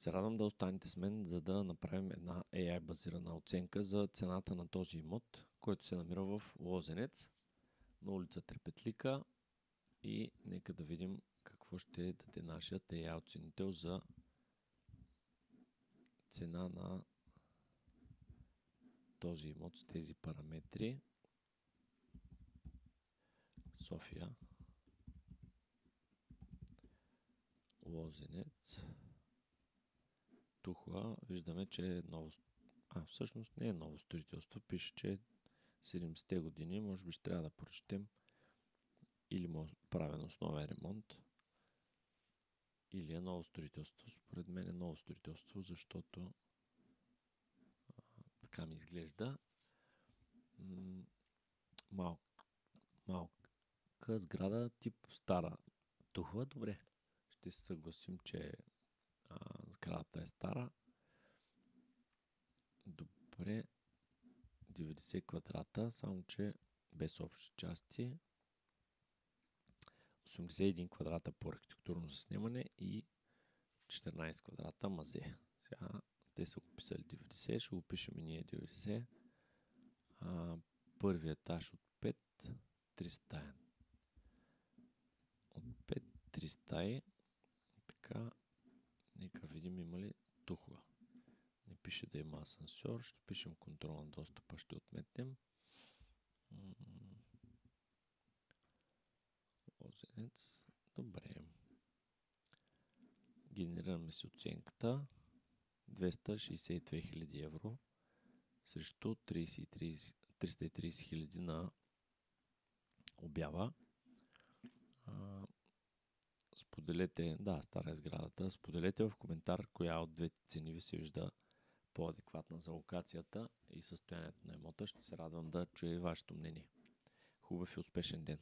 Ще се радвам да останете с мен, за да направим една AI базирана оценка за цената на този имот, който се намира в Лозенец, на улица Трепетлика, и нека да видим какво ще даде нашият AI оценител за цена на този имот с тези параметри. София, Лозенец, Тухла. Виждаме, че е ново. Всъщност не е ново строителство. Пише, че е 70-те години. Може би ще трябва да прочетем или правен основен ремонт, или е ново строителство. Според мен е ново строителство, защото така ми изглежда. Малка сграда, тип стара Тухла. Добре, ще се съгласим, че сградата е стара. Добре, 90 квадрата, само че без общи части. 81 квадрата по архитектурно заснемане и 14 квадрата мазе. Сега те са го писали 90, ще го пишем и ние 90. Първи етаж от 5, 3 стаи. От 5, 3 стаи. Така, нека видим има ли Тухла. Не пише да има асансьор, ще пишем контрол на достъпа, ще отметнем. Лозенец. Добре. Генерираме си оценката. 262 000 евро срещу 330 000 на обява. Споделете, стара е сградата. Споделете в коментар коя от двете цени ви се вижда по-адекватна за локацията и състоянието на имота. Ще се радвам да чуя и вашето мнение. Хубав и успешен ден!